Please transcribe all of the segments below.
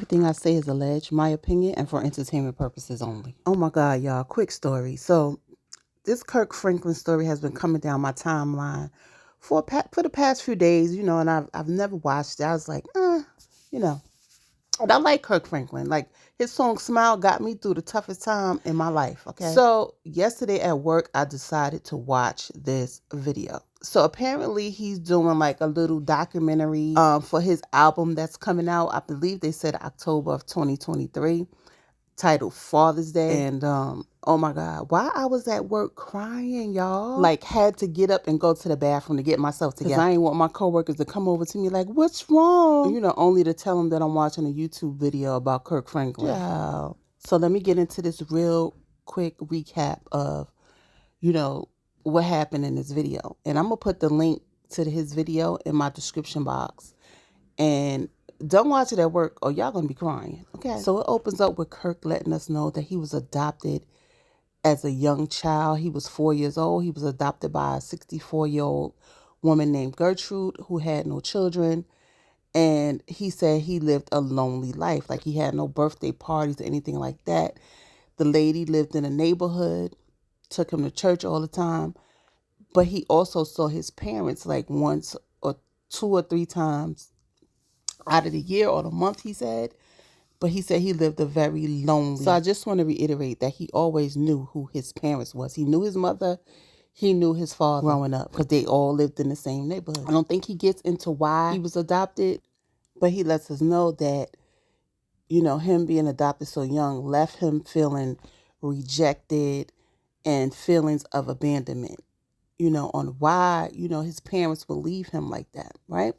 Everything I say is alleged, my opinion, and for entertainment purposes only. Oh my God, y'all, quick story. So this Kirk Franklin story has been coming down my timeline for the past few days, and I've never watched it. I was like, you know. And I like Kirk Franklin. Like, his song Smile got me through the toughest time in my life, okay? So yesterday at work, I decided to watch this video. So apparently he's doing like a little documentary for his album that's coming out. I believe they said October of 2023, titled Father's Day. And oh my God, why I was at work crying, y'all. Like, had to get up and go to the bathroom to get myself together. Because I ain't want my coworkers to come over to me like, what's wrong? Only to tell them that I'm watching a YouTube video about Kirk Franklin. Yeah. So let me get into this real quick recap of, what happened in this video. And I'm going to put the link to his video in my description box. And don't watch it at work or y'all gonna be crying, okay? So it opens up with Kirk letting us know that he was adopted as a young child. He was 4 years old. He was adopted by a 64-year-old woman named Gertrude who had no children. And he said he lived a lonely life. Like, he had no birthday parties or anything like that. The lady lived in a neighborhood, took him to church all the time. But he also saw his parents like once or 2 or 3 times out of the year or the month, he said. But he said he lived a very lonely. So I just want to reiterate that he always knew who his parents was. He knew his mother. He knew his father growing up because they all lived in the same neighborhood. I don't think he gets into why he was adopted, but he lets us know that, him being adopted so young left him feeling rejected and feelings of abandonment, on why, his parents would leave him like that, right?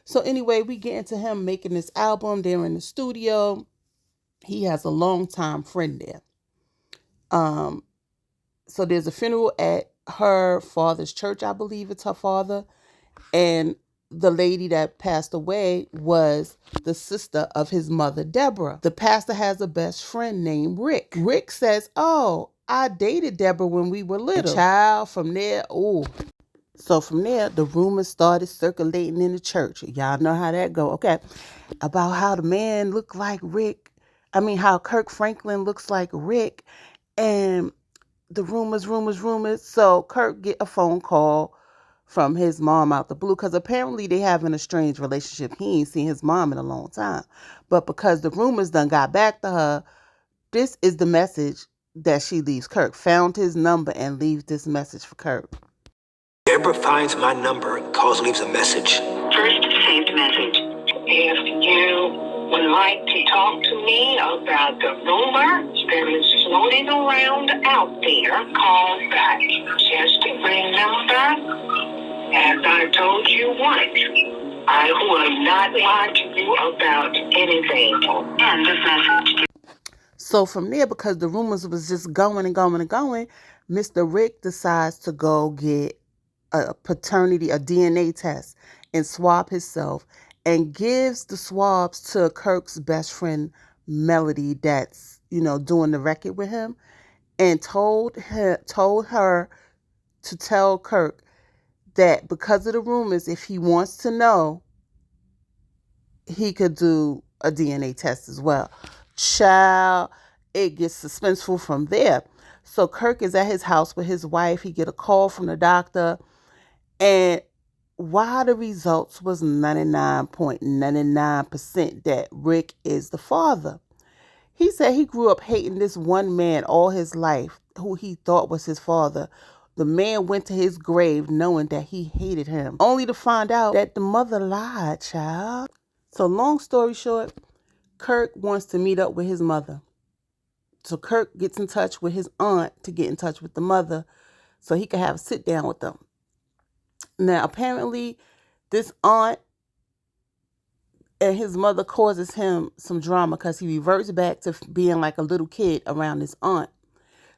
So anyway, we get into him making this album. They're in the studio. He has a longtime friend there. So there's a funeral at her father's church, I believe it's her father. And the lady that passed away was the sister of his mother, Deborah. The pastor has a best friend named Rick. Rick says, oh, I dated Deborah when we were little. Child, from there, So from there, the rumors started circulating in the church. Y'all know how that go, okay? About how the man looked like Rick. How Kirk Franklin looks like Rick. And the rumors. So Kirk get a phone call from his mom out the blue, because apparently they have an estranged relationship. He ain't seen his mom in a long time. But because the rumors done got back to her, this is the message that she leaves Kirk. Found his number and leaves this message for Kirk. Deborah finds my number and leaves a message. First saved message. If you would like to talk to me about the rumor that is floating around out there, call back. Just remember, as I told you once, I will not lie to you about anything. End of message. So from there, because the rumors was just going and going and going, Mr. Rick decides to go get a DNA test and swab himself, and gives the swabs to Kirk's best friend, Melody, that's, doing the record with him, and told her to tell Kirk that because of the rumors, if he wants to know, he could do a DNA test as well. Child, it gets suspenseful from there. So Kirk is at his house with his wife. He get a call from the doctor. And while the results was 99.99% that Rick is the father, he said he grew up hating this one man all his life who he thought was his father. The man went to his grave knowing that he hated him, only to find out that the mother lied, child. So long story short, Kirk wants to meet up with his mother. So Kirk gets in touch with his aunt to get in touch with the mother so he can have a sit down with them. Now, apparently, this aunt and his mother causes him some drama because he reverts back to being like a little kid around his aunt.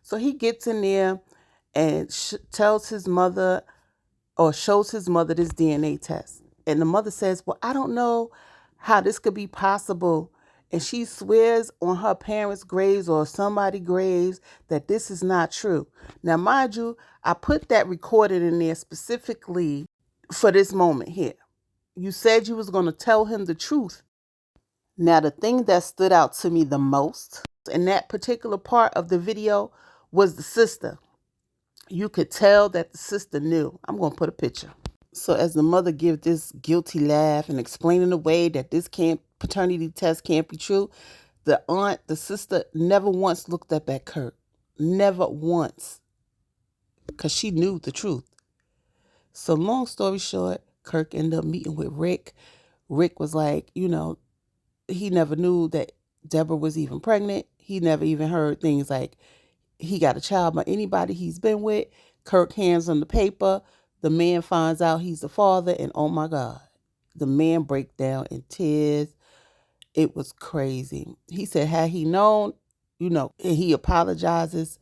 So he gets in there and tells his mother, or shows his mother, this DNA test. And the mother says, well, I don't know how this could be possible. And she swears on her parents' graves or somebody's graves that this is not true. Now, mind you, I put that recorded in there specifically for this moment here. You said you was going to tell him the truth. Now, the thing that stood out to me the most in that particular part of the video was the sister. You could tell that the sister knew. I'm going to put a picture. So as the mother gives this guilty laugh and explaining away that this paternity test can't be true, the sister never once looked up at Kirk. Never once. Because she knew the truth. So long story short, Kirk ended up meeting with Rick. Rick was like, he never knew that Deborah was even pregnant. He never even heard things like he got a child by anybody he's been with. Kirk hands him the paper. The man finds out he's the father, and oh my God, the man breaks down in tears. It was crazy. He said, had he known, and he apologizes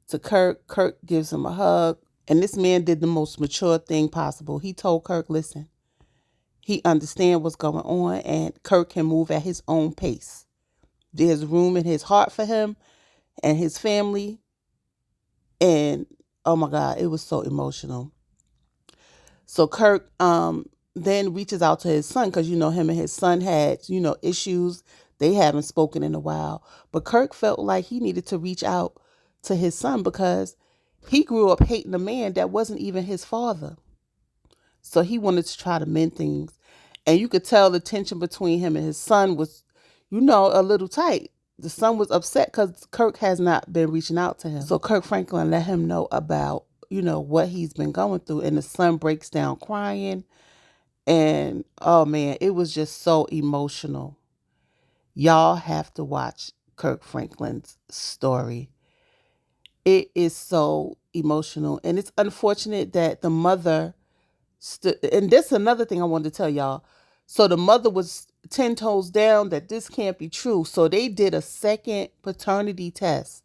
to Kirk. Kirk gives him a hug. And this man did the most mature thing possible. He told Kirk, listen, he understands what's going on, and Kirk can move at his own pace. There's room in his heart for him and his family. And oh my God, it was so emotional. So Kirk then reaches out to his son because, him and his son had, issues. They haven't spoken in a while. But Kirk felt like he needed to reach out to his son because he grew up hating a man that wasn't even his father. So he wanted to try to mend things. And you could tell the tension between him and his son was, a little tight. The son was upset because Kirk has not been reaching out to him. So Kirk Franklin let him know about, what he's been going through. And the son breaks down crying. And, oh man, it was just so emotional. Y'all have to watch Kirk Franklin's story. It is so emotional. And it's unfortunate that the mother and this is another thing I wanted to tell y'all. So the mother was 10 toes down that this can't be true. So they did a second paternity test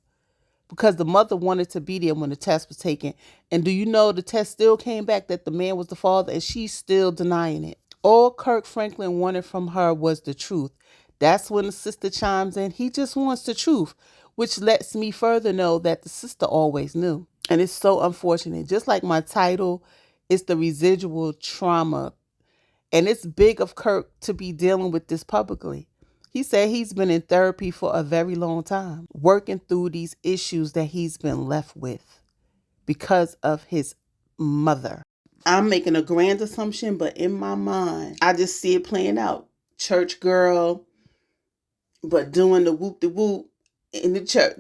because the mother wanted to be there when the test was taken. And do you know the test still came back that the man was the father, and she's still denying it. All Kirk Franklin wanted from her was the truth. That's when the sister chimes in. He just wants the truth, which lets me further know that the sister always knew. And it's so unfortunate. Just like my title, it's the residual trauma. And it's big of Kirk to be dealing with this publicly. He said he's been in therapy for a very long time, working through these issues that he's been left with because of his mother. I'm making a grand assumption, but in my mind, I just see it playing out. Church girl, but doing the whoop-de-whoop in the church,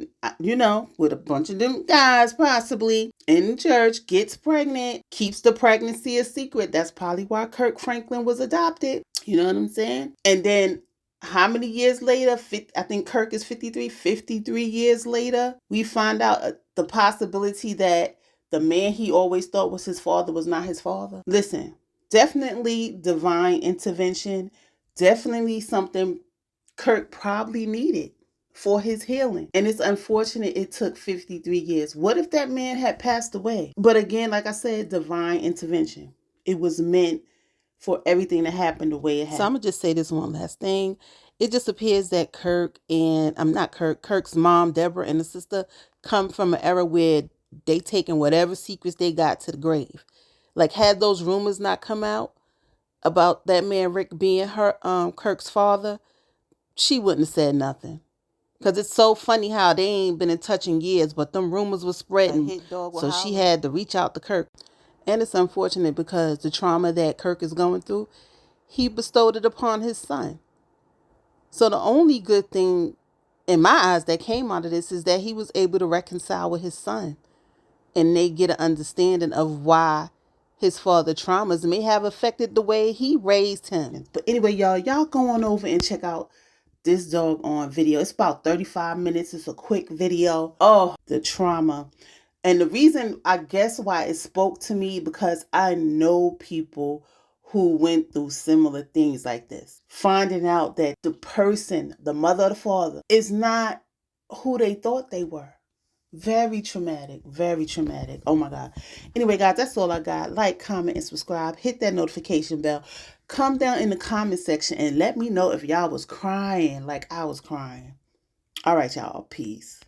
with a bunch of them guys possibly in the church, gets pregnant, keeps the pregnancy a secret. That's probably why Kirk Franklin was adopted. You know what I'm saying? And then how many years later, I think Kirk is 53 years later, we find out the possibility that the man he always thought was his father was not his father. Listen, definitely divine intervention, definitely something Kirk probably needed for his healing. And it's unfortunate it took 53 years. What if that man had passed away? But again, like I said, divine intervention. It was meant for everything to happen the way it happened. So I'm going to just say this one last thing. It just appears that Kirk's mom, Deborah, and the sister come from an era where they taking whatever secrets they got to the grave. Like, had those rumors not come out about that man Rick being Kirk's father, she wouldn't have said nothing. Because it's so funny how they ain't been in touch in years, but them rumors were spreading. So she had to reach out to Kirk. And it's unfortunate because the trauma that Kirk is going through, he bestowed it upon his son. So the only good thing in my eyes that came out of this is that he was able to reconcile with his son. And they get an understanding of why his father traumas may have affected the way he raised him. But anyway, y'all go on over and check out this dog on video. It's about 35 minutes. It's a quick video. Oh, the trauma. And the reason, I guess, why it spoke to me, because I know people who went through similar things like this. Finding out that the person, the mother or the father, is not who they thought they were. Very traumatic. Very traumatic. Oh my God. Anyway, guys, that's all I got. Like, comment, and subscribe. Hit that notification bell. Come down in the comment section and let me know if y'all was crying like I was crying. All right, y'all. Peace.